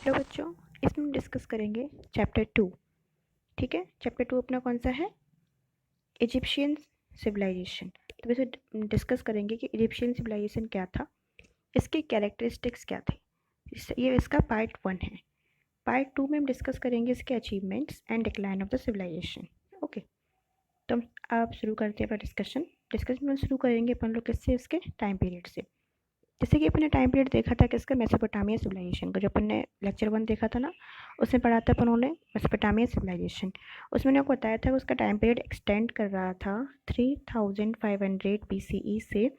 Hello बच्चों, इसमें हम डिस्कस करेंगे चैप्टर 2। ठीक है, चैप्टर 2 अपना कौन सा है? Egyptian civilisation. तो वैसे डिस्कस करेंगे कि इजिप्शियन सिविलाइजेशन क्या था, इसके कैरेक्टरिस्टिक्स क्या थे। ये इसका पार्ट 1 है। पार्ट 2 में हम डिस्कस करेंगे इसके achievements and decline of the civilisation. Okay, तो आप शुरू करते हैं अपना डिस्कशन शुरू करेंगे अपन लोग किससे? इसके टाइम पीरियड से। जैसे कि अपने टाइम पीरियड देखा था किसका? मेसोपोटामिया सिविलाइजेशन का। जो अपन ने लेक्चर 1 देखा था ना, उसमें पढ़ा था अपन ने मेसोपोटामिया सिविलाइजेशन। उसमें मैंने आपको बताया था कि उसका टाइम पीरियड एक्सटेंड कर रहा था 3500 BCE से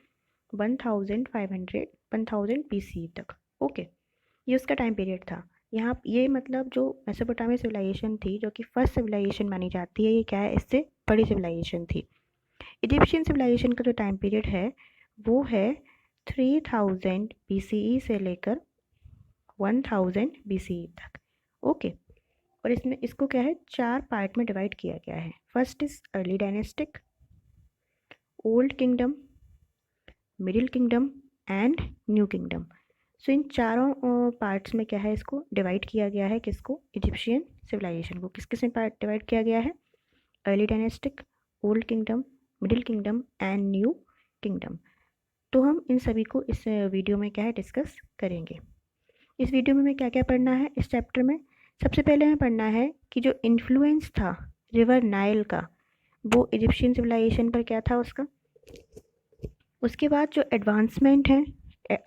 1000 BCE तक। ओके, ये उसका टाइम पीरियड था। यहाँ ये मतलब जो मेसोपोटामिया सिविलाइजेशन थी, जो कि फर्स्ट सिविलाइजेशन मानी जाती है, ये क्या है? इससे बड़ी सिविलाइजेशन थी। इजिप्शियन सिविलाइजेशन का जो टाइम पीरियड है वो है 3000 BCE से लेकर 1000 BCE तक। ओके, और इसमें इसको क्या है? 4 पार्ट में डिवाइड किया गया है। First is early dynastic, old kingdom, middle kingdom and new kingdom. So इन चारों पार्ट्स में क्या है? इसको डिवाइड किया गया है। किसको? इजिप्शियन सिविलाइजेशन को किस किस में पार्ट डिवाइड किया गया है? Early dynastic, old kingdom, middle kingdom and new kingdom. तो हम इन सभी को इस वीडियो में क्या है? डिस्कस करेंगे। इस वीडियो में हमें क्या क्या पढ़ना है इस चैप्टर में? सबसे पहले हमें पढ़ना है कि जो इन्फ्लुएंस था रिवर नाइल का, वो इजिप्शियन सिविलाइजेशन पर क्या था उसका। उसके बाद जो एडवांसमेंट है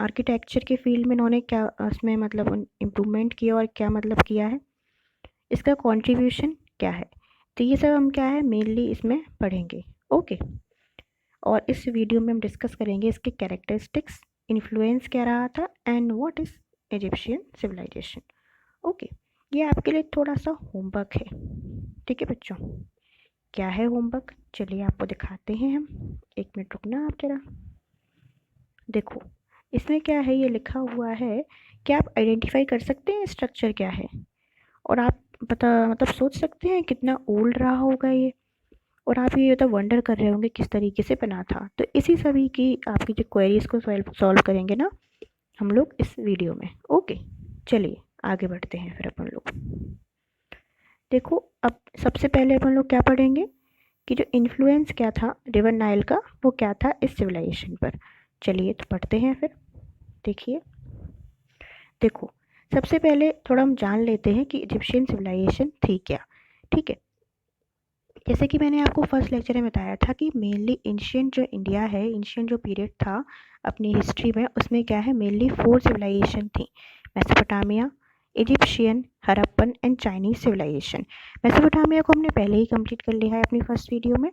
आर्किटेक्चर के फील्ड में, इन्होंने क्या उसमें मतलब इम्प्रूवमेंट किया और क्या मतलब किया है, इसका कंट्रीब्यूशन क्या है। तो ये सब हम क्या है मेनली इसमें पढ़ेंगे। ओके, और इस वीडियो में हम डिस्कस करेंगे इसके कैरेक्टरिस्टिक्स, इन्फ्लुएंस क्या रहा था and what is Egyptian civilisation. Okay, ये आपके लिए थोड़ा सा होमवर्क है। ठीक है बच्चों, क्या है होमवर्क? चलिए आपको दिखाते हैं हम। 1 मिनट रुकना आप जरा। देखो इसमें क्या है, ये लिखा हुआ है कि आप आइडेंटिफाई कर सकते हैं स्ट्रक्चर क्या है, और आप पता मतलब सोच सकते हैं कितना ओल्ड रहा होगा ये, और आप ये तो वंडर कर रहे होंगे किस तरीके से बना था। तो इसी सभी की आपकी जो क्वेरीज को सॉल्व करेंगे ना हम लोग इस वीडियो में। ओके, चलिए आगे बढ़ते हैं फिर अपन लोग। देखो अब सबसे पहले अपन लोग क्या पढ़ेंगे कि जो इन्फ्लुएंस क्या था रिवर नाइल का, वो क्या था इस सिविलाइजेशन पर। चलिए तो पढ़ते हैं फिर। देखिए, देखो सबसे पहले थोड़ा हम जान लेते हैं कि इजिप्शियन सिविलाइजेशन थी क्या। ठीक है, जैसे कि मैंने आपको फर्स्ट लेक्चर में बताया था कि मेनली एंशियंट जो इंडिया है, एंशियंट जो पीरियड था अपनी हिस्ट्री में, उसमें क्या है मेनली 4 सिविलाइजेशन थी। Mesopotamia, Egyptian, Harappan and Chinese civilisation. Mesopotamia को हमने पहले ही कंप्लीट कर लिया है अपनी फर्स्ट वीडियो में।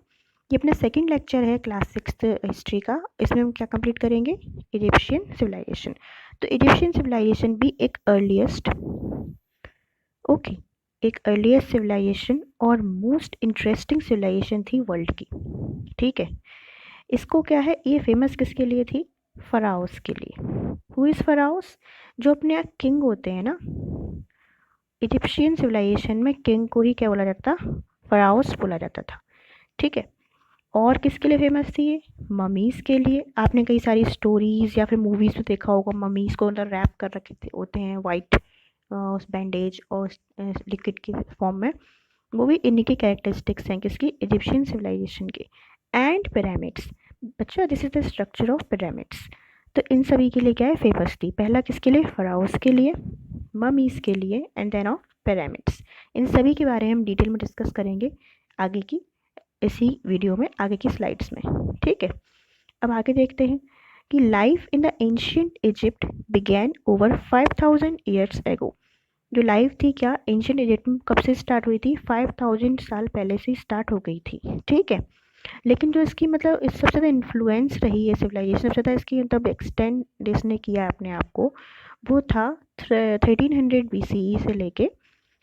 ये अपना सेकंड लेक्चर है क्लास 6 हिस्ट्री का। इसमें हम क्या कंप्लीट करेंगे? Egyptian civilisation. तो इजिप्शियन सिविलाइजेशन भी एक अर्लीस्ट एक अर्लीस्ट सिविलाइजेशन और मोस्ट इंटरेस्टिंग सिविलाइजेशन थी वर्ल्ड की। ठीक है, इसको क्या है, ये फेमस किसके लिए थी? फराउस के लिए। Who is pharaohs? जो अपने यहाँ किंग होते हैं ना, इजिप्शियन सिविलाइजेशन में किंग को ही क्या बोला जाता? फराउस बोला जाता था। ठीक है, और किसके लिए फेमस थी ये? ममीज़ के लिए। आपने कई सारी स्टोरीज या फिर मूवीज़ में देखा होगा, ममीज़ को मतलब रैप कर रखे थे होते हैं वाइट उस बैंडेज और लिक्विड की फॉर्म में। वो भी इन्हीं के कैरेक्टरिस्टिक्स हैं किसकी? इजिप्शियन सिविलाइजेशन के। एंड पिरामिड्स, बच्चा this is the structure of pyramids. तो इन सभी के लिए क्या है फेमस थी? पहला किसके लिए? फराउस के लिए, ममीज़ के लिए एंड देन ऑफ पिरामिड्स। इन सभी के बारे में हम डिटेल में डिस्कस करेंगे आगे की इसी वीडियो में, आगे की स्लाइड्स में। ठीक है, अब आगे देखते हैं कि life in the ancient Egypt began over 5000 years ago. जो लाइफ थी क्या एंशियंट इजिप्ट में कब से स्टार्ट हुई थी? 5000 साल पहले से स्टार्ट हो गई थी। ठीक है, लेकिन जो इसकी मतलब इस सबसे ज़्यादा इन्फ्लुएंस रही है सिविलाइजेशन, सबसे ज़्यादा इसकी मतलब एक्सटेंड इसने किया अपने आप को, वो था 1300 BCE से लेके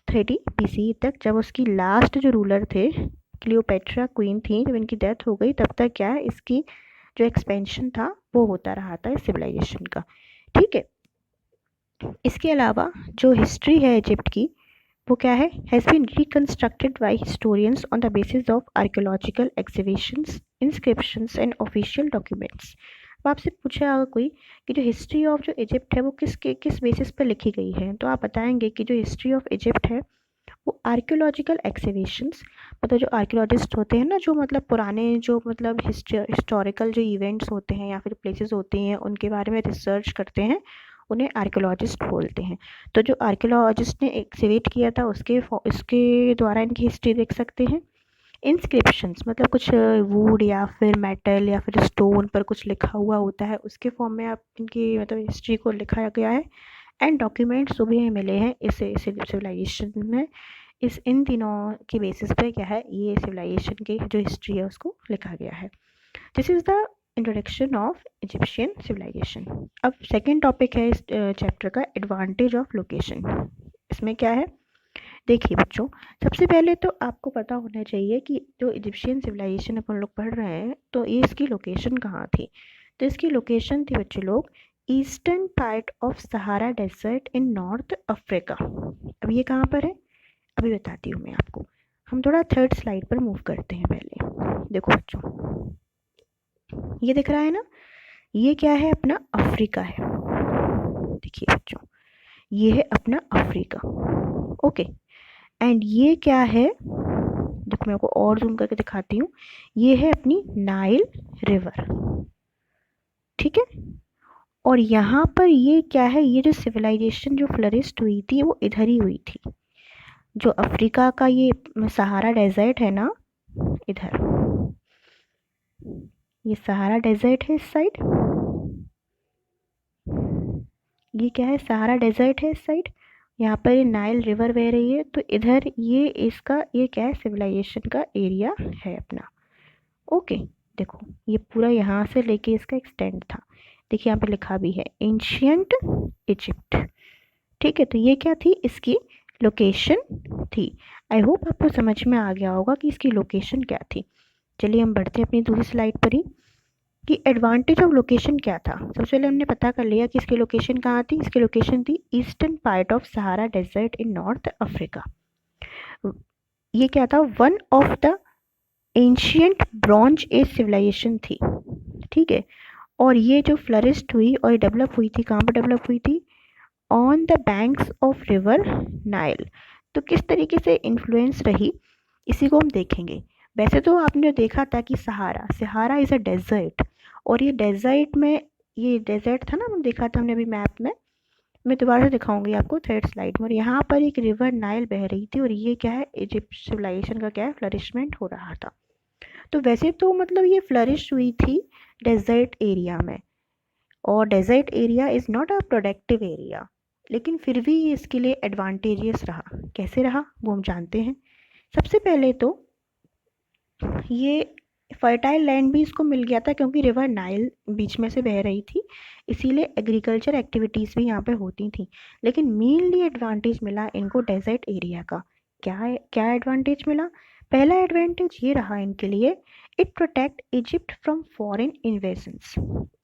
30 BCE तक, जब उसकी लास्ट जो रूलर थे क्लियोपेट्रा क्वीन थी, जब इनकी डेथ हो गई तब तक क्या है इसकी जो एक्सपेंशन था वो होता रहा था इस सिविलाइजेशन का। ठीक है, इसके अलावा जो हिस्ट्री है इजिप्ट की वो क्या है? Has been reconstructed by historians on the basis of archaeological exhibitions, inscriptions and official documents. अब आपसे पूछा होगा कोई कि जो हिस्ट्री ऑफ जो इजिप्ट है वो किस बेसिस पर लिखी गई है, तो आप बताएंगे कि जो हिस्ट्री ऑफ इजिप्ट है वो आर्कियोलॉजिकल एक्सकेवेशंस, मतलब जो आर्कियोलॉजिस्ट होते हैं ना, जो मतलब पुराने जो मतलब हिस्टोरिकल जो इवेंट्स होते हैं या फिर प्लेसेस होते हैं उनके बारे में रिसर्च करते हैं, उन्हें आर्कियोलॉजिस्ट बोलते हैं। तो जो आर्कियोलॉजिस्ट ने एक्सकेवेट किया था उसके द्वारा इनकी हिस्ट्री देख सकते हैं। इंस्क्रिप्शंस मतलब कुछ वुड या फिर मेटल या फिर स्टोन पर कुछ लिखा हुआ होता है, उसके फॉर्म में आप इनकी मतलब हिस्ट्री को लिखा गया है। एंड डॉक्यूमेंट्स जो भी मिले हैं इस सिविलाइजेशन में, इस इन तीनों की बेसिस पे क्या है, ये सिविलाइजेशन की जो हिस्ट्री है उसको लिखा गया है। This is the introduction of Egyptian civilisation. अब सेकेंड टॉपिक है इस चैप्टर का, एडवांटेज ऑफ लोकेशन। इसमें क्या है, देखिए बच्चों, सबसे पहले तो आपको पता होना चाहिए कि जो इजिप्शियन सिविलाइजेशन अपन लोग पढ़ रहे हैं तो ये इसकी लोकेशन कहाँ थी। तो इसकी लोकेशन थी बच्चे लोग eastern part of Sahara desert in north Africa. अब ये कहाँ पर है, अभी बताती हूँ मैं आपको। हम थोड़ा थर्ड स्लाइड पर मूव करते हैं पहले। देखो बच्चों, ये दिख रहा है ना, ये क्या है, अपना अफ्रीका है। देखिए बच्चों, ये है अपना अफ्रीका। ओके, एंड ये क्या है, देखो मैं आपको और जूम करके दिखाती हूँ, ये है अपनी नाइल रिवर। ठीक है, और यहाँ पर ये क्या है, ये जो सिविलाइजेशन जो फ्लरिस्ट हुई थी वो इधर ही हुई थी। जो अफ्रीका का ये सहारा डेजर्ट है ना, इधर ये सहारा डेजर्ट है इस साइड, ये क्या है, सहारा डेजर्ट है इस साइड, यहाँ पर ये नाइल रिवर बह रही है, तो इधर ये इसका ये क्या है, सिविलाइजेशन का एरिया है अपना। ओके, देखो ये पूरा यहाँ से लेके इसका एक्सटेंड था। देखिए यहाँ पे लिखा भी है एंशियंट इजिप्ट। ठीक है, तो ये क्या थी, इसकी लोकेशन थी। आई होप आपको समझ में आ गया होगा कि इसकी लोकेशन क्या थी। चलिए हम बढ़ते हैं अपनी दूसरी स्लाइड पर ही कि एडवांटेज ऑफ लोकेशन क्या था। सबसे पहले हमने पता कर लिया कि इसकी लोकेशन कहाँ थी, इसकी लोकेशन थी eastern part of Sahara desert in north Africa. ये क्या था, one of the ancient bronze age civilisation थी। ठीक है, और ये जो फ्लरिस्ट हुई और डेवलप हुई थी, कहाँ पर डेवलप हुई थी, on the banks of river Nile. तो किस तरीके से इन्फ्लुएंस रही, इसी को हम देखेंगे। वैसे तो आपने देखा था कि सहारा इज़ अ डेजर्ट, और ये डेजर्ट में, ये डेजर्ट था ना, हम देखा था हमने अभी मैप में, मैं दोबारा से दिखाऊंगी आपको थर्ड स्लाइड में। और यहाँ पर एक रिवर नाइल बह रही थी, और ये क्या है, इजिप्ट सिविलाइजेशन का क्या है, फ्लरिशमेंट हो रहा था। तो वैसे तो मतलब ये फ्लरिश हुई थी डेजर्ट एरिया में, और desert area is not a productive area, लेकिन फिर भी ये इसके लिए एडवांटेजियस रहा। कैसे रहा वो हम जानते हैं। सबसे पहले तो ये फर्टाइल लैंड भी इसको मिल गया था, क्योंकि रिवर नाइल बीच में से बह रही थी, इसीलिए एग्रीकल्चर एक्टिविटीज़ भी यहाँ पे होती थी। लेकिन मेनली एडवांटेज मिला इनको डेजर्ट एरिया का। क्या एडवांटेज मिला, पहला एडवांटेज ये रहा इनके लिए, it protect Egypt from foreign invasions.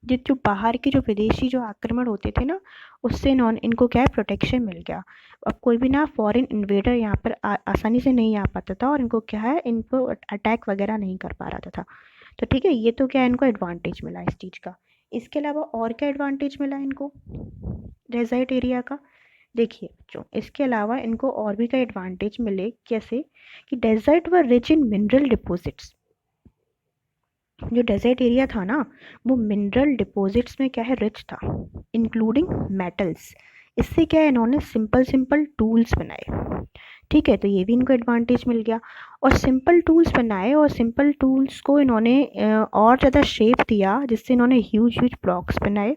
जो बाहर के जो विदेशी जो आक्रमण होते थे ना, उससे इनको क्या है, प्रोटेक्शन मिल गया। अब कोई भी ना फॉरेन इन्वेडर यहाँ पर आसानी से नहीं आ पाता था, और इनको क्या है, इनको अटैक वगैरह नहीं कर पा रहा था। तो ठीक है, ये तो क्या है, इनको एडवांटेज मिला इस चीज़ का। इसके अलावा और क्या एडवांटेज मिला इनको डेजर्ट एरिया का, देखिए बच्चों, इसके अलावा इनको और भी क्या एडवांटेज मिले, कैसे कि डेजर्ट व रिच इन मिनरल डिपॉजिट्स। जो डेजर्ट एरिया था ना, वो मिनरल डिपॉजिट्स में क्या है, रिच था, इंक्लूडिंग मेटल्स। इससे क्या है, इन्होंने सिंपल सिंपल टूल्स बनाए। ठीक है, तो ये भी इनको एडवांटेज मिल गया। और सिंपल टूल्स बनाए, और सिंपल टूल्स को इन्होंने और ज़्यादा शेप दिया, जिससे इन्होंने ह्यूज ह्यूज ब्लॉक्स बनाए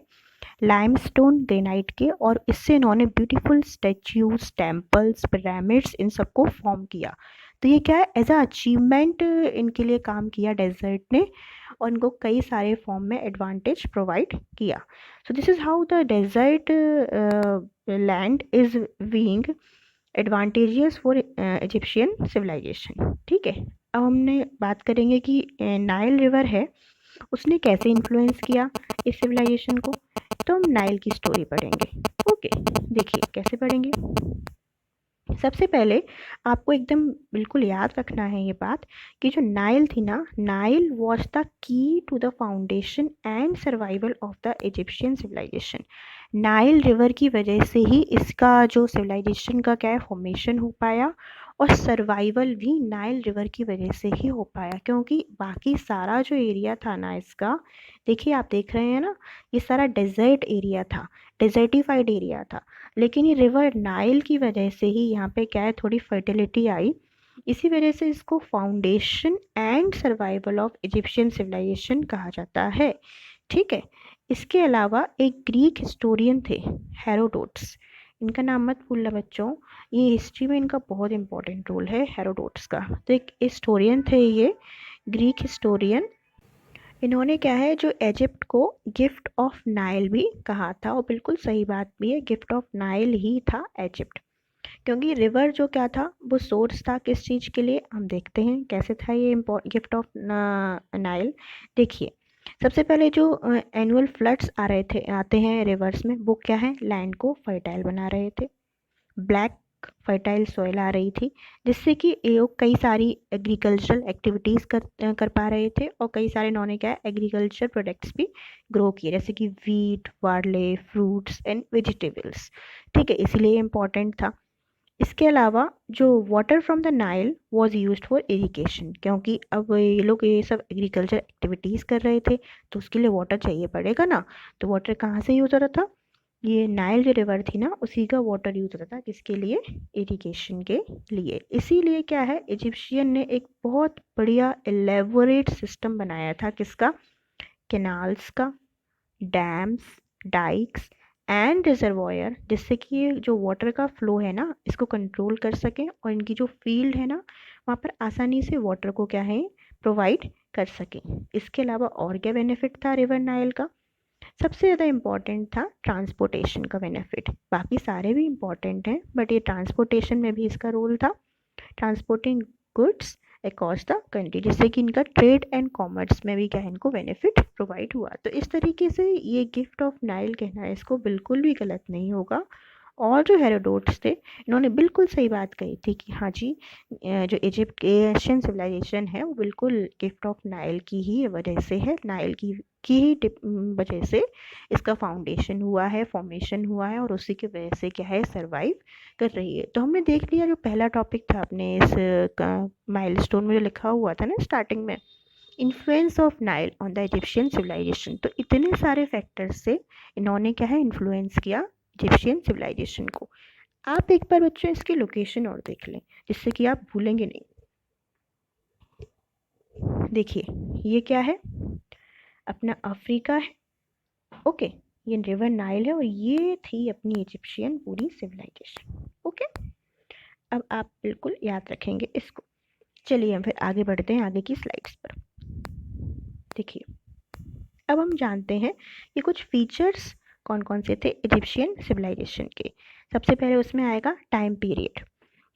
लाइमस्टोन ग्रेनाइट के, और इससे इन्होंने ब्यूटीफुल स्टैच्यूज, टेम्पल्स, पिरामिड्स, इन सबको फॉर्म किया। तो ये क्या है, एज अ अचीवमेंट इनके लिए काम किया डेजर्ट ने, और इनको कई सारे फॉर्म में एडवांटेज प्रोवाइड किया। So this is how the desert land is being advantageous for Egyptian civilisation. ठीक है, अब हमने बात करेंगे कि नाइल रिवर है, उसने कैसे इन्फ्लुएंस किया इस सिविलाइजेशन को। तो हम नाइल की स्टोरी पढ़ेंगे। ओके, देखिए कैसे पढ़ेंगे। सबसे पहले आपको एकदम बिल्कुल याद रखना है ये बात कि जो नाइल थी ना, Nile was the key to the foundation and survival of the Egyptian civilisation. Nile river की वजह से ही इसका जो सिविलाइजेशन का क्या है फॉर्मेशन हो पाया, और सर्वाइवल भी नाइल रिवर की वजह से ही हो पाया, क्योंकि बाकी सारा जो एरिया था ना इसका, देखिए आप देख रहे हैं ना, ये सारा डेजर्ट एरिया था, डेजर्टिफाइड एरिया था, लेकिन ये रिवर नाइल की वजह से ही यहाँ पे क्या है थोड़ी फर्टिलिटी आई। इसी वजह से इसको foundation and survival of Egyptian civilisation कहा जाता है। ठीक है। इसके अलावा एक ग्रीक हिस्टोरियन थे, हेरोडोट्स। इनका नाम मत भूलना बच्चों, ये हिस्ट्री में इनका बहुत इंपॉर्टेंट रोल है हेरोडोट्स का। तो एक हिस्टोरियन थे ये, ग्रीक हिस्टोरियन। इन्होंने क्या है जो इजिप्ट को गिफ्ट ऑफ नाइल भी कहा था, और बिल्कुल सही बात भी है, गिफ्ट ऑफ नाइल ही था इजिप्ट, क्योंकि रिवर जो क्या था वो सोर्स था किस चीज़ के लिए, हम देखते हैं कैसे था ये गिफ्ट ऑफ नाइल। देखिए सबसे पहले जो एनुअल फ्लड्स आ रहे थे, आते हैं रिवर्स में, वो क्या है लैंड को फर्टाइल बना रहे थे, ब्लैक फर्टाइल सॉइल आ रही थी, जिससे कि ये लोग कई सारी एग्रीकल्चरल एक्टिविटीज़ कर पा रहे थे, और कई सारे इन्होंने क्या एग्रीकल्चर प्रोडक्ट्स भी ग्रो किए, जैसे कि wheat, barley, fruits and vegetables. ठीक है, इसीलिए इम्पॉर्टेंट था। इसके अलावा जो water from the Nile was use for irrigation, क्योंकि अब ये लोग ये सब एग्रीकल्चर एक्टिविटीज़ कर रहे थे, तो उसके लिए वाटर चाहिए पड़ेगा ना, तो वाटर कहाँ से यूज़ हो रहा था, ये नाइल जो रिवर थी ना उसी का वाटर यूज़ होता था, किसके लिए, इरिगेशन के लिए। इसीलिए क्या है इजिप्शियन ने एक बहुत बढ़िया एलेबोरेट सिस्टम बनाया था, किसका, कैनाल्स का, डैम्स, डाइक्स एंड रिजर्वॉयर, जिससे कि ये जो वाटर का फ्लो है ना इसको कंट्रोल कर सकें, और इनकी जो फील्ड है ना वहाँ पर आसानी से वाटर को क्या है प्रोवाइड कर सकें। इसके अलावा और क्या बेनिफिट था रिवर नाइल का, सबसे ज़्यादा इम्पॉर्टेंट था ट्रांसपोर्टेशन का बेनिफिट, बाकी सारे भी इम्पॉर्टेंट हैं बट ये ट्रांसपोर्टेशन में भी इसका रोल था, transporting goods across the country, जिससे कि इनका ट्रेड एंड कॉमर्स में भी क्या है इनको बेनिफिट प्रोवाइड हुआ। तो इस तरीके से ये गिफ्ट ऑफ नाइल कहना है इसको बिल्कुल भी गलत नहीं होगा। और जो हेरोडोट्स थे इन्होंने बिल्कुल सही बात कही थी कि हाँ जी, जो इजिप्ट के एशियन सिविलाइजेशन है वो बिल्कुल गिफ्ट ऑफ नाइल की ही वजह से है, नाइल की ही वजह से इसका फाउंडेशन हुआ है, फॉर्मेशन हुआ है, और उसी की वजह से क्या है सर्वाइव कर रही है। तो हमने देख लिया जो पहला टॉपिक था अपने इस माइलस्टोन में जो लिखा हुआ था ना स्टार्टिंग में, influence of Nile on the Egyptian civilisation. तो इतने सारे फैक्टर्स से इन्होंने क्या है इन्फ्लुएंस किया इजिप्शियन सिविलाइजेशन को। आप एक बार बच्चों इसकी लोकेशन और देख लें, जिससे कि आप भूलेंगे नहीं। देखिए ये क्या है, अपना अफ्रीका है, ओके, ये रिवर नाइल है, और ये थी अपनी इजिप्शियन पूरी सिविलाइजेशन। ओके, अब आप बिल्कुल याद रखेंगे इसको। चलिए हम फिर आगे बढ़ते हैं आगे की स्लाइड्स पर। देखिए अब हम जानते हैं कि कुछ फीचर्स कौन कौन से थे इजिप्शियन सिविलाइजेशन के। सबसे पहले उसमें आएगा टाइम पीरियड,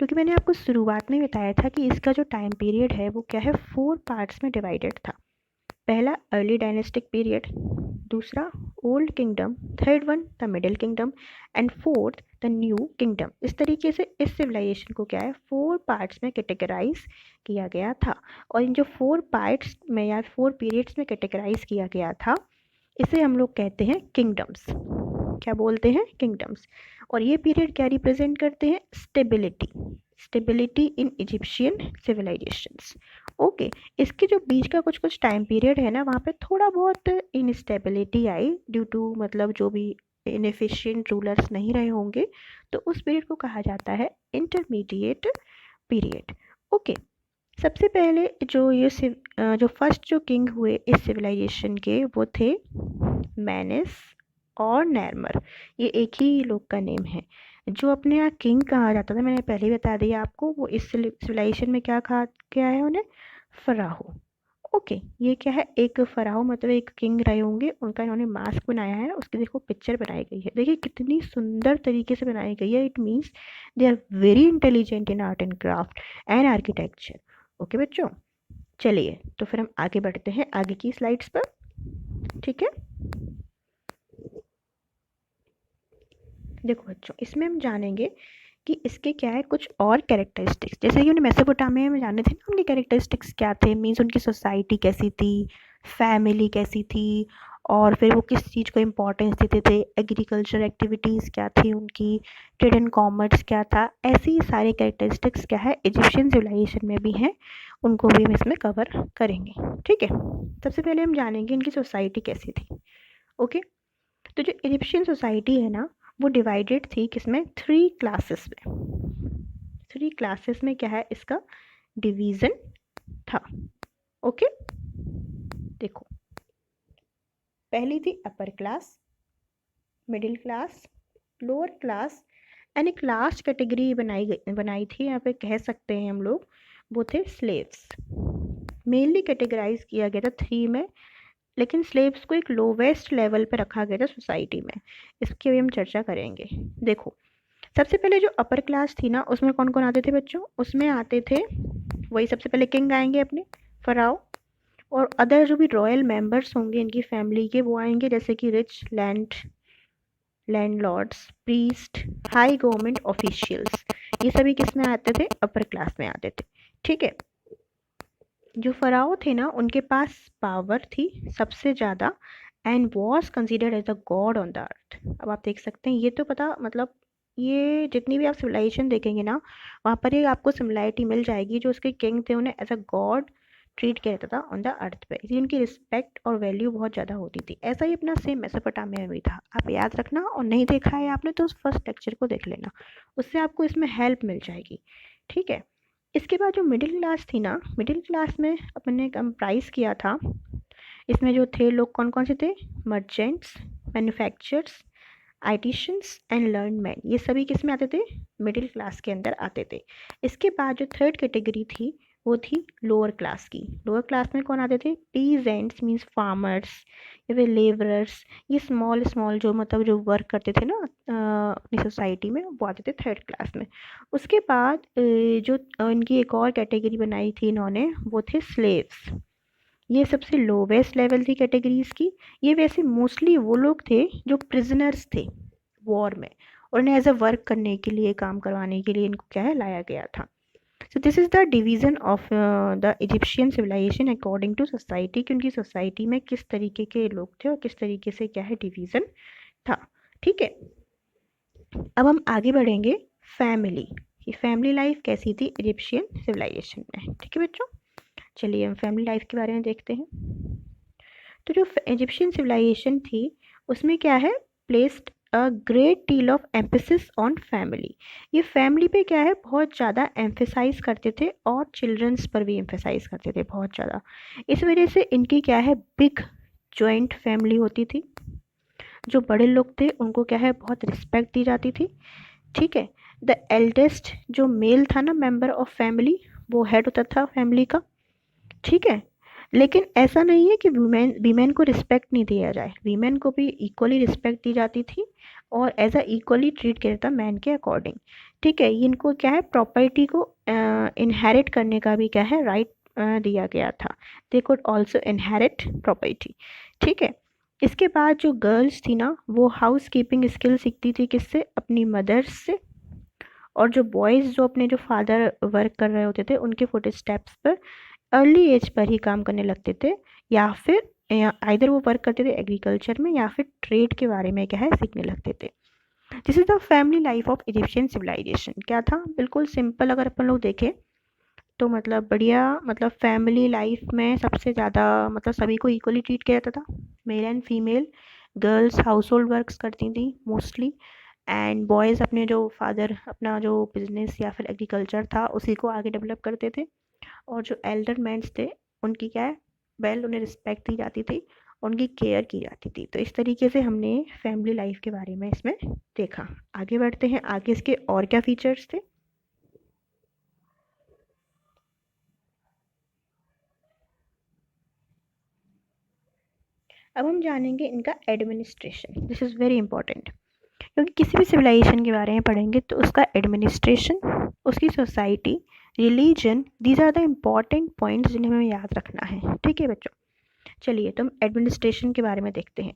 क्योंकि मैंने आपको शुरुआत में बताया था कि इसका जो टाइम पीरियड है वो क्या है 4 पार्ट्स में डिवाइडेड था। पहला अर्ली डायनेस्टिक पीरियड, दूसरा old kingdom, third one the middle kingdom, and fourth the new kingdom. इस तरीके से इस सिविलाइजेशन को क्या है 4 पार्ट्स में कैटेगराइज किया गया था, और इन जो 4 पार्ट्स में या 4 पीरियड्स में कैटेगराइज किया गया था इसे हम लोग कहते हैं किंगडम्स। क्या बोलते हैं, किंगडम्स। और ये पीरियड क्या रिप्रेजेंट करते हैं, stability, stability in Egyptian civilisations. Okay, इसके जो बीच का कुछ कुछ टाइम पीरियड है ना वहाँ पे थोड़ा बहुत इनस्टेबिलिटी आई ड्यू टू मतलब जो भी इनएफिशिएंट रूलर्स नहीं रहे होंगे, तो उस पीरियड को कहा जाता है इंटरमीडिएट पीरियड। ओके, सबसे पहले जो फर्स्ट जो किंग हुए इस सिविलाइजेशन के वो थे मैनेस और नैरमर। ये एक ही लोग का नेम है। जो अपने यहाँ किंग कहा जाता था मैंने पहले ही बता दिया आपको, वो इस सिविलाइजेशन में क्या है उन्हें, फराहो। ओके, ये क्या है एक फराहो मतलब एक किंग रहे होंगे, उनका इन्होंने मास्क बनाया है, उसकी देखो पिक्चर बनाई गई है, देखिए कितनी सुंदर तरीके से बनाई गई है। It means they are very intelligent in art and craft and architecture. Okay बच्चों, चलिए तो फिर हम आगे बढ़ते हैं आगे की स्लाइड्स पर। ठीक है, देखो बच्चों इसमें हम जानेंगे कि इसके क्या है कुछ और कैरेक्टरिस्टिक्स, जैसे कि उन्हें मेसोपोटामिया में जाने थे ना, उनके कैरेक्टरिस्टिक्स क्या थे, मीन्स उनकी सोसाइटी कैसी थी, फैमिली कैसी थी, और फिर वो किस चीज़ को इम्पोर्टेंस देते थे, एग्रीकल्चर एक्टिविटीज़ क्या थी उनकी, ट्रेड एंड कॉमर्स क्या था, ऐसे ही सारे कैरेक्टरिस्टिक्स क्या है इजिप्शियन सिविलाइजेशन में भी हैं, उनको भी हम इसमें कवर करेंगे। ठीक है, सबसे पहले हम जानेंगे इनकी सोसाइटी कैसी थी। ओके, तो जो इजिप्शियन सोसाइटी है ना, वो डिवाइडेड थी किसमें, 3 क्लासेस में। 3 क्लासेस में क्या है इसका डिवीज़न था। ओके, देखो, पहली थी upper class, middle class, lower class, and एक लास्ट कैटेगरी बनाई थी, यहाँ पे कह सकते हैं हम लोग, वो थे स्लेव्स। मेनली कैटेगराइज किया गया था 3 में, लेकिन स्लेव्स को एक लोवेस्ट लेवल पे रखा गया था सोसाइटी में, इसकी भी हम चर्चा करेंगे। देखो, सबसे पहले जो अपर क्लास थी ना, उसमें कौन कौन आते थे बच्चों, उसमें आते थे वही सबसे पहले किंग आएंगे अपने, फराओ, और अदर जो भी रॉयल मेंबर्स होंगे इनकी फैमिली के वो आएंगे, जैसे कि rich landlords, priest, high government officials, ये सभी किस में आते थे, अपर क्लास में आते थे। ठीक है, जो फराओ थे ना, उनके पास पावर थी सबसे ज़्यादा, and was considered as the god on the earth. अब आप देख सकते हैं, ये तो पता मतलब ये जितनी भी आप सिविलाइजेशन देखेंगे ना, वहाँ पर ही आपको सिमिलैरिटी मिल जाएगी, जो उसके किंग थे उन्हें एज अ गॉड ट्रीट किया जाता था ऑन द अर्थ पे, इसलिए उनकी रिस्पेक्ट और वैल्यू बहुत ज़्यादा होती थी। ऐसा ही अपना सेम मेसोपोटामिया में भी था, आप याद रखना, और नहीं देखा है आपने तो उस फर्स्ट लेक्चर को देख लेना, उससे आपको इसमें हेल्प मिल जाएगी। ठीक है, इसके बाद जो मिडिल क्लास थी ना, मिडिल क्लास में अपने कंप्राइज किया था, इसमें जो थे लोग कौन कौन से थे, merchants, manufacturers, artisans and learn man, ये सभी किस में आते थे, मिडिल क्लास के अंदर आते थे। इसके बाद जो थर्ड कैटेगरी थी वो थी लोअर क्लास की। लोअर क्लास में कौन आते थे, पीजेंट्स मीन्स फार्मर्स या फिर लेबरर्स, ये स्मॉल स्मॉल जो मतलब जो वर्क करते थे ना अपनी सोसाइटी में, वो आते थे थर्ड क्लास में। उसके बाद जो इनकी एक और कैटेगरी बनाई थी इन्होंने, वो थे स्लेव्स, ये सबसे लोवेस्ट लेवल थी कैटेगरीज की। ये वैसे मोस्टली वो लोग थे जो प्रिजनर्स थे वॉर में, और इन्हें एज अ वर्क करने के लिए, काम करवाने के लिए इनको क्या है लाया गया था। So this is the division of the Egyptian civilisation according to society, कि उनकी सोसाइटी में किस तरीके के लोग थे और किस तरीके से क्या है डिवीज़न था। ठीक है, अब हम आगे बढ़ेंगे फैमिली, कि फैमिली लाइफ कैसी थी इजिप्शियन सिविलाइजेशन में। ठीक है बच्चों, चलिए हम फैमिली लाइफ के बारे में देखते हैं। तो जो इजिप्शियन सिविलाइजेशन थी उसमें क्या है, placed a great deal of emphasis on family, ये फैमिली पे क्या है बहुत ज़्यादा एम्फेसाइज करते थे, और चिल्ड्रंस पर भी एम्फेसाइज करते थे बहुत ज़्यादा। इस वजह से इनकी क्या है बिग जॉइंट फैमिली होती थी, जो बड़े लोग थे उनको क्या है बहुत रिस्पेक्ट दी जाती थी। ठीक है, द एल्डेस्ट जो मेल था ना मेंबर ऑफ फैमिली, वो हेड होता था फैमिली का। ठीक है, लेकिन ऐसा नहीं है कि वीमेन को रिस्पेक्ट नहीं दिया जाए, वीमेन को भी इक्वली रिस्पेक्ट दी जाती थी, और एज अ इक्वली ट्रीट किया जाता मैन के अकॉर्डिंग। ठीक है, इनको क्या है प्रॉपर्टी को इनहेरिट करने का भी क्या है राइट दिया गया था, they could also inherit property. ठीक है, इसके बाद जो गर्ल्स थी ना, वो हाउस कीपिंग स्किल सीखती थी किससे, अपनी मदर्स से, और जो बॉयज़ जो अपने जो फादर वर्क कर रहे होते थे उनके फुट स्टेप्स पर अर्ली एज पर ही काम करने लगते थे, या फिर आइदर वो वर्क करते थे एग्रीकल्चर में, या फिर ट्रेड के बारे में क्या है सीखने लगते थे। This is the family life of Egyptian civilisation. क्या था, बिल्कुल सिंपल, अगर अपन लोग देखें तो मतलब बढ़िया, मतलब फैमिली लाइफ में सबसे ज़्यादा मतलब सभी को इक्वली ट्रीट किया जाता था, male and female. Girls house hold works करती थी मोस्टली, एंड बॉयज़ अपने जो फादर अपना जो बिजनेस या फिर एग्रीकल्चर था उसी को आगे डेवलप करते थे, और जो एल्डर मैंस थे उनकी क्या है उन्हें रिस्पेक्ट दी जाती थी, उनकी केयर की जाती थी। तो इस तरीके से हमने फैमिली लाइफ के बारे में इसमें देखा। आगे बढ़ते हैं, आगे इसके और क्या फीचर्स थे। अब हम जानेंगे इनका administration, this is very important, क्योंकि किसी भी सिविलाइजेशन के बारे में पढ़ेंगे तो उसका एडमिनिस्ट्रेशन, उसकी society, religion, these are the important points जिन्हें हमें याद रखना है। ठीक है बच्चों, चलिए तो हम एडमिनिस्ट्रेशन के बारे में देखते हैं।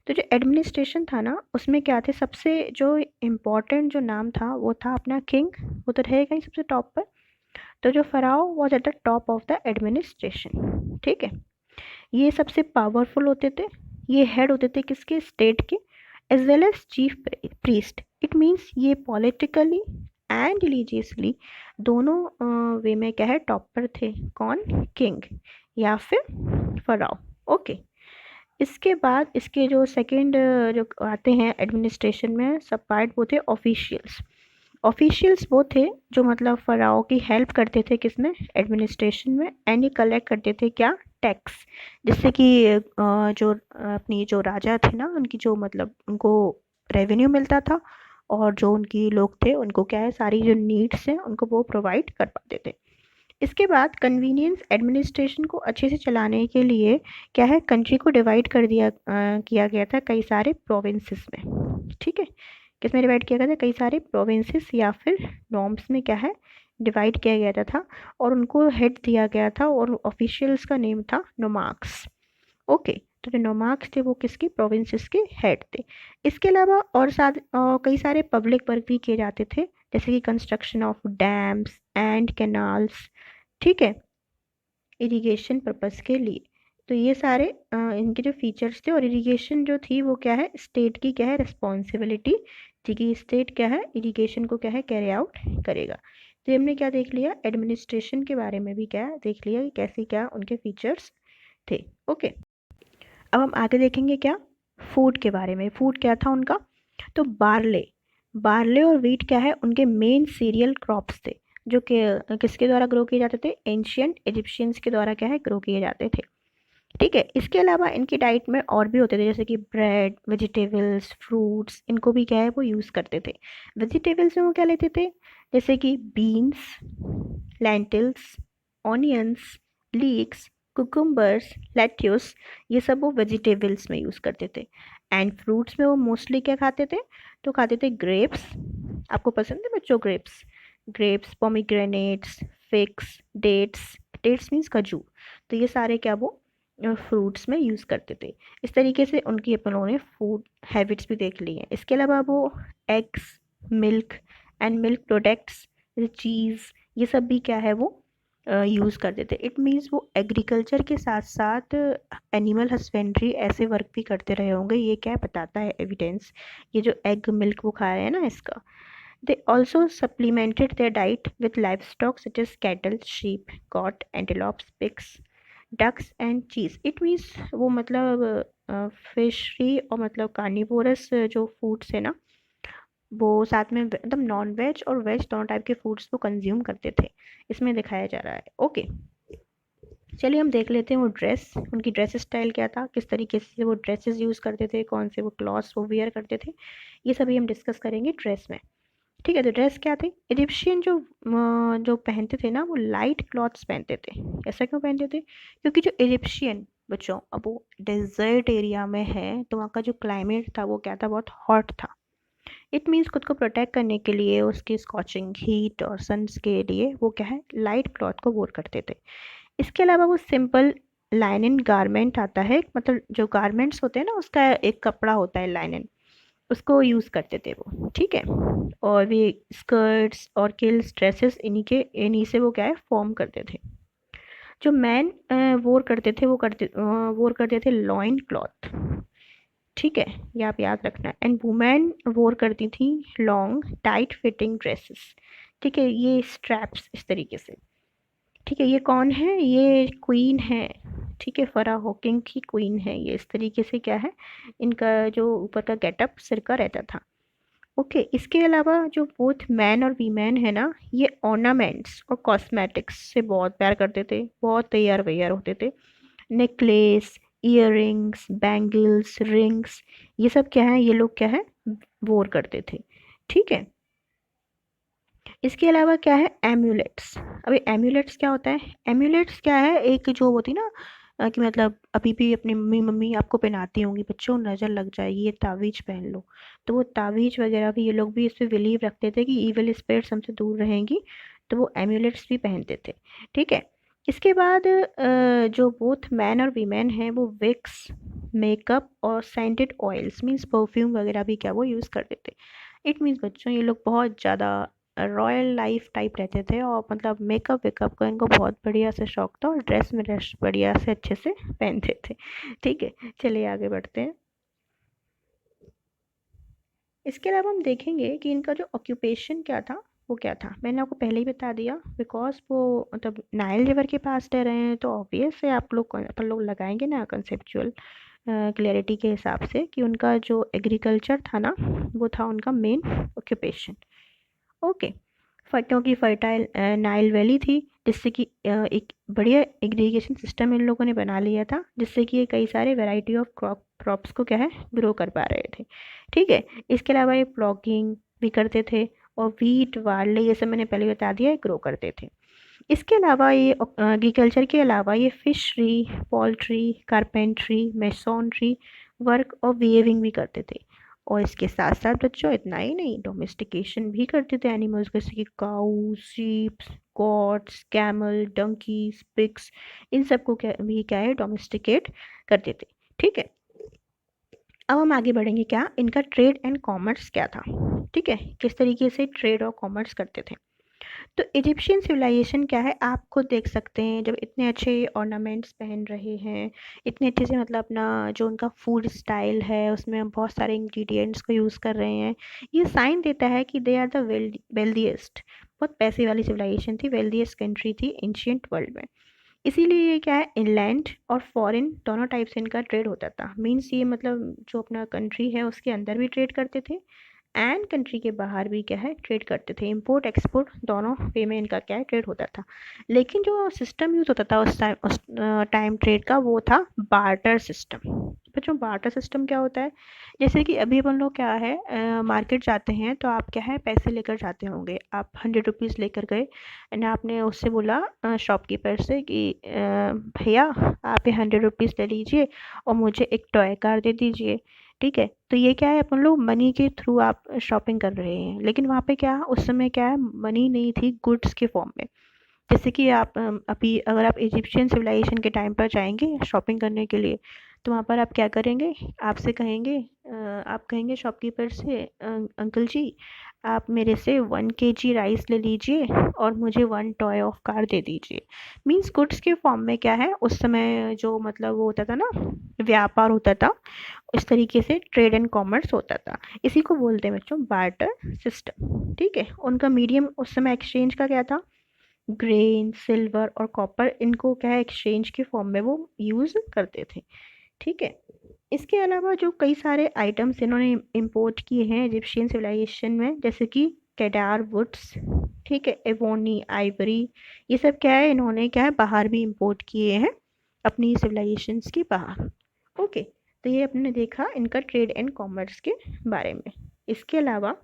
तो जो एडमिनिस्ट्रेशन था ना उसमें क्या थे, सबसे जो इम्पोर्टेंट जो नाम था वो था अपना किंग, वो तो रहेगा ही सबसे टॉप पर। तो जो pharaoh was at the top of the administration, ठीक है। ये सबसे पावरफुल होते थे, ये हेड होते थे किसके, स्टेट के, as well as chief priest. It means ये पॉलिटिकली एंड रिलीजियसली दोनों वे में क्या है टॉप पर थे, कौन, किंग या फिर फराओ। ओके, इसके बाद इसके जो सेकंड जो आते हैं एडमिनिस्ट्रेशन में सब पार्ट, वो थे ऑफिशियल्स। ऑफिशियल्स वो थे जो मतलब फराओ की हेल्प करते थे किसमें, एडमिनिस्ट्रेशन में, एंड ये कलेक्ट करते थे क्या, टैक्स। जिससे कि जो अपनी जो राजा थे ना उनकी जो मतलब उनको रेवेन्यू मिलता था, और जो उनकी लोग थे उनको क्या है सारी जो नीड्स हैं उनको वो प्रोवाइड कर पाते थे। इसके बाद कन्वीनियंस एडमिनिस्ट्रेशन को अच्छे से चलाने के लिए क्या है, कंट्री को डिवाइड कर दिया किया गया था कई सारे प्रोविंसेस में, ठीक है। किस में डिवाइड किया गया था, कई सारे प्रोविंसेस या फिर नॉर्म्स में क्या है डिवाइड किया गया था, और उनको हेड दिया गया था, और ऑफिशियल्स का नेम था नोमार्क्स। ओके, तो जो नोमार्क्स थे वो किसके, प्रोविंसेस के हेड थे। इसके अलावा और साथ कई सारे पब्लिक वर्क भी किए जाते थे, जैसे कि construction of dams and canals, ठीक है, इरिगेशन पर्पस के लिए। तो ये सारे इनके जो फीचर्स थे, और इरिगेशन जो थी वो क्या है स्टेट की क्या है रिस्पॉन्सिबिलिटी थी, कि स्टेट क्या है इरिगेशन को क्या है कैरी आउट करेगा। तो हमने क्या देख लिया, एडमिनिस्ट्रेशन के बारे में भी क्या देख लिया कि कैसे क्या उनके फीचर्स थे। ओके, अब हम आगे देखेंगे क्या, फूड के बारे में। फूड क्या था उनका, तो बार्ले, बार्ले और वीट क्या है उनके मेन सीरियल क्रॉप्स थे, जो कि किसके द्वारा ग्रो किए जाते थे, एंशियंट इजिप्शियंस के द्वारा क्या है ग्रो किए जाते थे, ठीक है। इसके अलावा इनकी डाइट में और भी होते थे, जैसे कि ब्रेड, वेजिटेबल्स, फ्रूट्स, इनको भी क्या है वो यूज़ करते थे। वेजिटेबल्स में वो क्या लेते थे, जैसे कि beans, lentils, onions, leaks, cucumbers, lettuce, ये सब वो वेजिटेबल्स में यूज़ करते थे। एंड फ्रूट्स में वो मोस्टली क्या खाते थे, तो खाते थे ग्रेप्स, आपको पसंद है बच्चों grapes, grapes, pomegranates, figs, dates, dates means खजूर। तो ये सारे क्या वो फ्रूट्स में यूज़ करते थे। इस तरीके से उनकी अपनों ने फूड हैबिट्स भी देख ली हैं। इसके अलावा वो eggs, milk and milk products, जैसे चीज़, ये सब भी क्या है वो यूज़ करते थे। इट मीन्स वो एग्रीकल्चर के साथ साथ एनिमल हस्बेंड्री ऐसे वर्क भी करते रहे होंगे, ये क्या बताता है एविडेंस, ये जो एग मिल्क वो खा रहे हैं ना इसका। They also supplemented their diet with livestock such as cattle, sheep, goat, antelopes, pigs, ducks and cheese. It means वो मतलब फिशरी और मतलब कार्निवोरस जो फूड्स है ना, वो साथ में मतलब नॉन वेज और वेज दोनों टाइप के फूड्स को कंज्यूम करते थे, इसमें दिखाया जा रहा है। ओके, चलिए हम देख लेते हैं वो ड्रेस, उनकी ड्रेस स्टाइल क्या था, किस तरीके से वो ड्रेसेस यूज़ करते थे, कौन से वो क्लॉथ्स वो वेयर करते थे, ये सभी हम डिस्कस करेंगे ड्रेस में, ठीक है। तो ड्रेस क्या थे, इजिप्शियन जो पहनते थे ना वो लाइट क्लॉथ्स पहनते थे। ऐसा क्यों पहनते थे, क्योंकि जो इजिप्शियन बच्चों अब वो डेजर्ट एरिया में है, तो वहाँ का जो क्लाइमेट था वो क्या था, बहुत हॉट था। इट मीन्स खुद को प्रोटेक्ट करने के लिए उसकी स्कॉचिंग हीट और सन्स के लिए वो क्या है लाइट क्लॉथ को वेयर करते थे। इसके अलावा वो सिंपल लाइनन गारमेंट आता है, मतलब जो गारमेंट्स होते हैं ना उसका एक कपड़ा होता है लाइनन, उसको यूज़ करते थे वो, ठीक है। और भी स्कर्ट्स और किल्स ड्रेसेस इन्हीं से वो क्या है फॉर्म करते थे। जो मैन वोर करते थे लॉइन क्लॉथ, ठीक है, ये आप याद रखना। एंड वुमेन वोर करती थी लॉन्ग टाइट फिटिंग ड्रेसेस, ठीक है, ये स्ट्रैप्स इस तरीके से, ठीक है। ये कौन है, ये क्वीन है, ठीक है, फरा हॉकिंग की क्वीन है ये। इस तरीके से क्या है इनका जो ऊपर का गेटअप सिर का रहता था। ओके, इसके अलावा जो बोथ मैन और वीमेन है ना, ये ऑर्नामेंट्स और कॉस्मेटिक्स से बहुत प्यार करते थे, बहुत तैयार वैयार होते थे। नेकलेस, इयररिंग्स, बैंगल्स, रिंग्स, ये सब क्या है ये लोग क्या है वोर करते थे, ठीक है। इसके अलावा क्या है एम्यूलेट्स। अभी एम्यूलेट्स क्या होता है, एम्यूलेट्स क्या है एक जो होती ना कि मतलब अभी भी अपनी मम्मी मम्मी आपको पहनाती होंगी बच्चों, नज़र लग जाएगी ये तावीज़ पहन लो, तो वो तावीज़ वगैरह भी ये लोग भी इस पर बिलीव रखते थे कि इविल स्पिरिट्स हमसे दूर रहेंगी, तो वो एम्यूलेट्स भी पहनते थे, ठीक है। इसके बाद जो बोथ मैन और वीमेन हैं वो विक्स, मेकअप और सेंटेड ऑयल्स मीन्स परफ्यूम वगैरह भी क्या वो यूज़ करते थे। इट मीन्स बच्चों ये लोग बहुत ज़्यादा रॉयल लाइफ टाइप रहते थे और मतलब मेकअप वेकअप का इनको बहुत बढ़िया से शौक था और ड्रेस में ड्रेस बढ़िया से अच्छे से पहनते थे। ठीक है, चलिए आगे बढ़ते हैं। इसके अलावा हम देखेंगे कि इनका जो ऑक्यूपेशन क्या था वो क्या था। मैंने आपको पहले ही बता दिया बिकॉज वो मतलब नाइल रिवर के पास रह रहे हैं तो ऑब्वियस है आप लोग अपन लोग लगाएंगे ना कंसेप्चुअल क्लैरिटी के हिसाब से कि उनका जो एग्रीकल्चर था ना वो था उनका मेन ऑक्यूपेशन। ओके, क्योंकि फर्टाइल नाइल वैली थी जिससे कि एक बढ़िया इरिगेशन सिस्टम इन लोगों ने बना लिया था जिससे कि ये कई सारे वैरायटी ऑफ क्रॉप्स को क्या है ग्रो कर पा रहे थे। ठीक है, इसके अलावा ये प्लॉगिंग भी करते थे और वीट बार्ले ये सब मैंने पहले बता दिया ग्रो करते थे। इसके अलावा ये एग्रीकल्चर के अलावा ये fishery, poultry, carpentry, masonry work और वीविंग भी करते थे। और इसके साथ साथ बच्चों इतना ही नहीं, डोमेस्टिकेशन भी करते थे एनिमल्स जैसे कि cow, sheep, goats, camel, donkeys, pigs, इन सबको क्या है डोमेस्टिकेट करते थे। ठीक है, अब हम आगे बढ़ेंगे क्या इनका ट्रेड एंड कॉमर्स क्या था। ठीक है, किस तरीके से ट्रेड और कॉमर्स करते थे। तो इजिप्शियन सिविलाइजेशन क्या है आप खुद देख सकते हैं जब इतने अच्छे ऑर्नामेंट्स पहन रहे हैं, इतने अच्छे से मतलब अपना जो उनका फूड स्टाइल है उसमें हम बहुत सारे इंग्रेडिएंट्स को यूज़ कर रहे हैं। ये साइन देता है कि दे आर द वेल्दिएस्ट, बहुत पैसे वाली सिविलाइजेशन थी, वेल्दिएस्ट कंट्री थी एंशियंट वर्ल्ड में। इसीलिए ये क्या है इनलैंड और फॉरेन दोनों टाइप से इनका ट्रेड होता था। मीन्स ये मतलब जो अपना कंट्री है उसके अंदर भी ट्रेड करते थे एंड कंट्री के बाहर भी क्या है ट्रेड करते थे। इंपोर्ट एक्सपोर्ट दोनों वे में इनका क्या है ट्रेड होता था। लेकिन जो सिस्टम यूज़ होता था उस टाइम ट्रेड का वो था बार्टर सिस्टम। बच्चों बार्टर सिस्टम क्या होता है, जैसे कि अभी अपन लोग क्या है मार्केट जाते हैं तो आप क्या है पैसे लेकर जाते होंगे, आप 100 रुपीज़ लेकर गए एंड आपने उससे बोला शॉपकीपर से कि भैया आप ये 100 रुपीज़ ले लीजिए और मुझे एक टॉय कार दे दीजिए। ठीक है, तो ये क्या है अपन लोग मनी के थ्रू आप शॉपिंग कर रहे हैं, लेकिन वहाँ पे क्या उस समय क्या है मनी नहीं थी गुड्स के फॉर्म में। जैसे कि आप अभी अगर आप इजिप्शियन सिविलाइजेशन के टाइम पर जाएंगे शॉपिंग करने के लिए तो वहाँ पर आप क्या करेंगे, आपसे कहेंगे आप कहेंगे शॉपकीपर से अंकल जी आप मेरे से 1 kg राइस ले लीजिए और मुझे 1 टॉय ऑफ कार दे दीजिए। मीन्स गुड्स के फॉर्म में क्या है उस समय जो मतलब वो होता था ना व्यापार होता था, इस तरीके से ट्रेड एंड कॉमर्स होता था। इसी को बोलते हैं बच्चों बार्टर सिस्टम। ठीक है, उनका मीडियम उस समय एक्सचेंज का क्या था, ग्रेन, सिल्वर और कॉपर, इनको क्या है एक्सचेंज के फॉर्म में वो यूज़ करते थे। ठीक है, इसके अलावा जो कई सारे आइटम्स इन्होंने इंपोर्ट किए हैं इजिप्शियन सिविलाइजेशन में जैसे कि केडार वुड्स, ठीक है, एवोनी, आइवरी, ये सब क्या है इन्होंने क्या है बाहर भी इंपोर्ट किए हैं अपनी सिविलाइजेशंस के बाहर। ओके, तो ये अपने देखा इनका ट्रेड एंड कॉमर्स के बारे में। इसके अलावा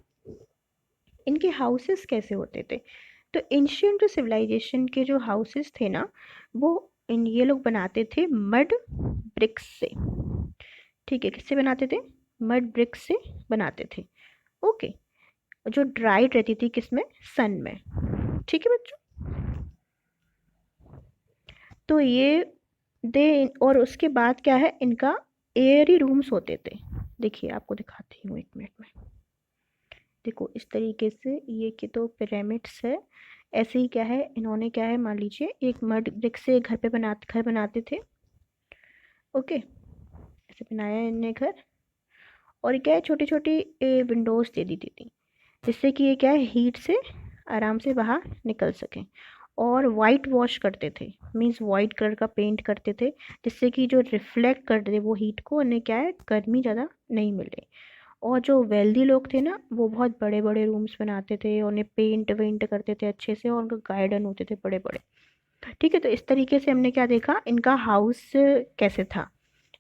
इनके हाउसेस कैसे होते थे। तो एंशियंट जो सिविलाइजेशन के जो हाउसेस थे ना वो इन ये लोग बनाते थे मड ब्रिक्स से। ठीक है, किससे बनाते थे, मड ब्रिक्स से बनाते थे। ओके, जो ड्राइड रहती थी किसमें, सन में। ठीक है बच्चों, तो ये दे और उसके बाद क्या है इनका एयरी रूम्स होते थे। देखिए आपको दिखाती हूँ 1 मिनट में। देखो इस तरीके से ये कि तो पिरामिड्स है, ऐसे ही क्या है इन्होंने क्या है मान लीजिए एक मड ब्रिक से घर बनाते थे। ओके, ऐसे बनाया है इनने घर और ये क्या है छोटी छोटी विंडोज़ दे दी थी जिससे कि ये क्या है हीट से आराम से बाहर निकल सकें। और वाइट वॉश करते थे, मीन्स वाइट कलर का पेंट करते थे जिससे कि जो रिफ्लेक्ट कर दे वो हीट को, उन्हें क्या है गर्मी ज़्यादा नहीं मिले। और जो वेल्दी लोग थे ना वो बहुत बड़े बड़े रूम्स बनाते थे, उन्हें पेंट वेंट करते थे अच्छे से और उनके गार्डन होते थे बड़े बड़े। ठीक है, तो इस तरीके से हमने क्या देखा इनका हाउस कैसे था।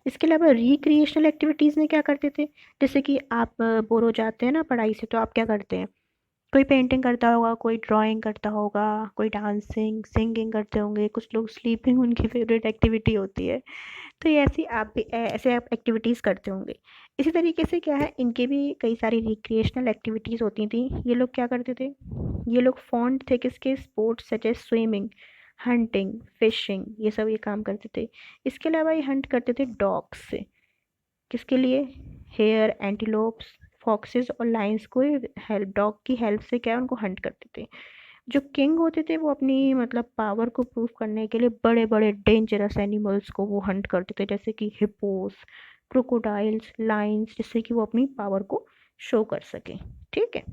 इसके अलावा रिक्रिएशनल एक्टिविटीज़ में क्या करते थे, जैसे कि आप बोर हो जाते हैं ना पढ़ाई से तो आप क्या करते हैं, कोई पेंटिंग करता होगा, कोई ड्राइंग करता होगा, कोई डांसिंग सिंगिंग करते होंगे, कुछ लोग स्लीपिंग उनकी फेवरेट एक्टिविटी होती है। तो ये ऐसी आप भी ऐसे आप एक्टिविटीज़ करते होंगे। इसी तरीके से क्या है इनके भी कई सारी रिक्रिएशनल एक्टिविटीज़ होती थी। ये लोग क्या करते थे, ये लोग फॉन्ड थे किसके, sports such as swimming, hunting, fishing, ये सब ये काम करते थे। इसके अलावा ये हंट करते थे डॉग्स से। किसके लिए? हेयर, एंटीलोप्स, फॉक्सेस और लाइन्स को हेल्प, डॉग की हेल्प से क्या है उनको हंट करते थे। जो किंग होते थे वो अपनी मतलब पावर को प्रूव करने के लिए बड़े बड़े डेंजरस एनिमल्स को वो हंट करते थे, जैसे कि हिप्पोस, क्रोकोडाइल्स, लाइन्स, जिससे कि वो अपनी पावर को शो कर सके। ठीक है।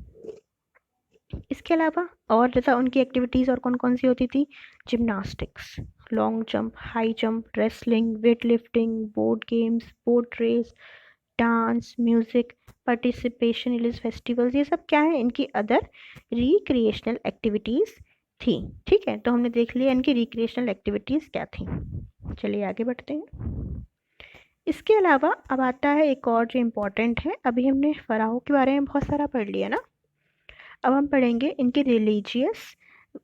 इसके अलावा और जैसा उनकी एक्टिविटीज़ और कौन कौन सी होती थी? Gymnastics, long jump, high jump, wrestling, weight lifting, board games, boat race, dance, music, participation in festivals, ये सब क्या है? इनकी अदर रिक्रिएशनल एक्टिविटीज़ थी। ठीक है, तो हमने देख लिया इनकी रिक्रिएशनल एक्टिविटीज़ क्या थी। चलिए आगे बढ़ते हैं। इसके अलावा अब आता है एक और जो इम्पोर्टेंट है। अभी हमने फ़राओ के बारे में बहुत सारा पढ़ लिया ना, अब हम पढ़ेंगे इनके रिलीजियस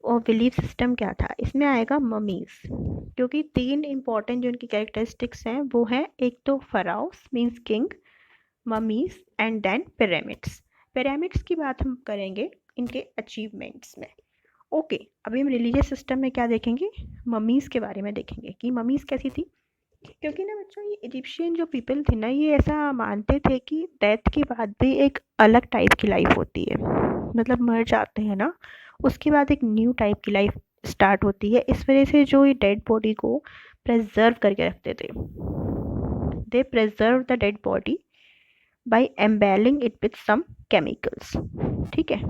और बिलीफ सिस्टम क्या था। इसमें आएगा ममीज़, क्योंकि 3 इम्पॉर्टेंट जो इनकी कैरेक्टरिस्टिक्स हैं वो हैं, एक तो pharaohs means king, mummies and then pyramids. Pyramids की बात हम करेंगे इनके अचीवमेंट्स में। ओके, अभी हम रिलीजियस सिस्टम में क्या देखेंगे? ममीज़ के बारे में देखेंगे कि ममीज़ कैसी थी। क्योंकि ना बच्चों, ये इजिप्शियन जो पीपल थे ना, ये ऐसा मानते थे कि डेथ के बाद भी एक अलग टाइप की लाइफ होती है। मतलब मर जाते हैं ना, उसके बाद एक न्यू टाइप की लाइफ स्टार्ट होती है। इस वजह से जो ये डेड बॉडी को प्रेजर्व करके रखते थे, they preserve the dead body by embalming it with some chemicals. ठीक है,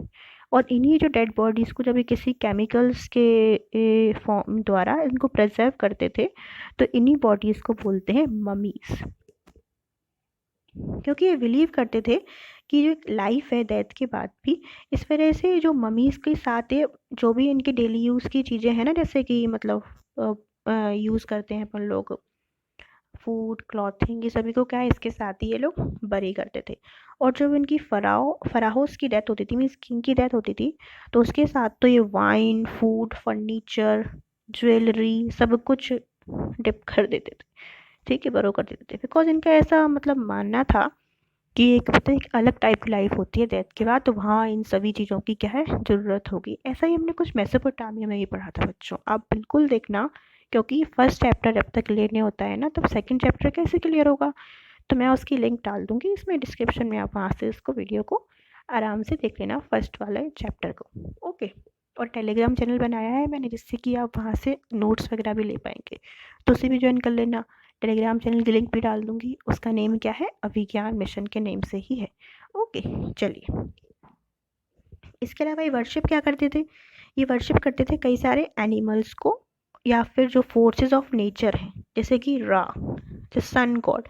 और इन्हीं जो डेड बॉडीज़ को जब ये किसी केमिकल्स के फॉर्म द्वारा इनको प्रिजर्व करते थे, तो इन्हीं बॉडीज़ को बोलते हैं ममीज़। क्योंकि ये बिलीव करते थे कि जो लाइफ है डेथ के बाद भी, इस वजह से जो ममीज़ के साथ है, जो भी इनके डेली यूज़ की चीज़ें हैं ना, जैसे कि मतलब यूज़ करते हैं अपन लोग, फूड, क्लॉथिंग, ये सभी को क्या है इसके साथ ही ये लोग बरी करते थे। और जब इनकी फराहोस की डेथ होती थी, मीन्स किंग की डेथ होती थी, तो उसके साथ तो ये वाइन, फूड, फर्नीचर, ज्वेलरी सब कुछ डिप कर देते थे। ठीक है, बरो कर देते थे, बिकॉज इनका ऐसा मतलब मानना था कि एक पता है एक अलग टाइप की लाइफ होती है डेथ के बाद, तो वहाँ इन सभी चीज़ों की क्या है ज़रूरत होगी। ऐसा ही हमने कुछ मेसोपोटामिया में भी पढ़ा था बच्चों, आप बिल्कुल देखना, क्योंकि फर्स्ट चैप्टर जब तक क्लियर नहीं होता है ना, तब सेकंड चैप्टर कैसे क्लियर होगा। तो मैं उसकी लिंक डाल दूँगी इसमें डिस्क्रिप्शन में, आप वहाँ से इसको वीडियो को आराम से देख लेना, फर्स्ट वाले चैप्टर को। ओके, और टेलीग्राम चैनल बनाया है मैंने, जिससे कि आप वहाँ से नोट्स वगैरह भी ले पाएंगे, तो उसे भी ज्वाइन कर लेना। टेलीग्राम चैनल की लिंक भी डाल दूँगी, उसका नेम क्या है? अभिज्ञान मिशन के नेम से ही है। ओके, चलिए। इसके अलावा ये वर्शिप क्या करते थे? ये वर्शिप करते थे कई सारे एनिमल्स को, या फिर जो फोर्सेस ऑफ नेचर हैं, जैसे कि रा, जो सन गॉड,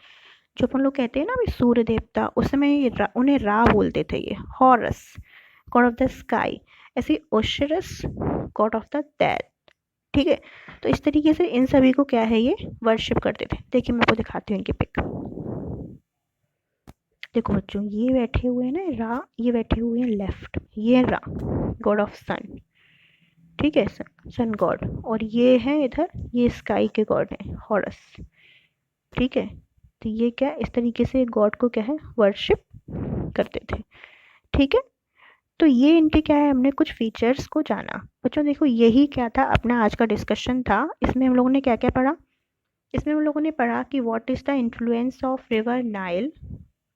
जो अपन लोग कहते हैं ना अभी सूर्य देवता, उस समय ये उन्हें रा बोलते थे। ये harrows, God of the sky, ऐसे ओशरस, गॉड ऑफ द डेथ। ठीक है, तो इस तरीके से इन सभी को क्या है ये वर्शिप करते थे। देखिए मैं आपको दिखाती हूँ इनकी पिक। देखो बच्चों, ये बैठे हुए हैं ना रा, ये बैठे हुए हैं लेफ्ट, ये रा गॉड ऑफ सन। ठीक है, सन गॉड, और ये है इधर, ये स्काई के गॉड हैं हॉरस। ठीक है, तो ये क्या इस तरीके से गॉड को क्या है वर्शिप करते थे। ठीक है, तो ये इनके क्या है, हमने कुछ फीचर्स को जाना। बच्चों देखो, यही क्या था अपना आज का डिस्कशन था। इसमें हम लोगों ने क्या क्या पढ़ा? इसमें हम लोगों ने पढ़ा कि what is the influence of river Nile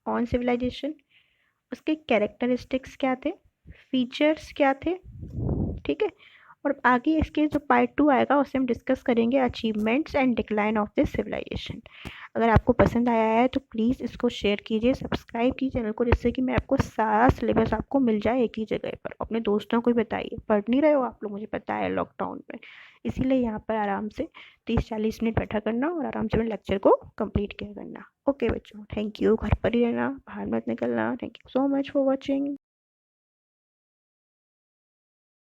on civilisation, उसके कैरेक्टरिस्टिक्स क्या थे, फीचर्स क्या थे। ठीक है, और आगे इसके जो पार्ट 2 आएगा उससे हम डिस्कस करेंगे achievements and decline of this civilisation. अगर आपको पसंद आया है तो प्लीज़ इसको शेयर कीजिए, सब्सक्राइब कीजिए चैनल को, जिससे कि मैं आपको सारा सिलेबस आपको मिल जाए एक ही जगह पर। अपने दोस्तों को भी बताइए, पढ़ नहीं रहे हो आप लोग, मुझे पता है लॉकडाउन में, इसीलिए यहाँ पर आराम से 30-40 मिनट बैठा करना और आराम से अपने लेक्चर को कंप्लीट किया करना। ओके बच्चों, थैंक यू। घर पर ही रहना, बाहर मत निकलना। Thank you so much for watching.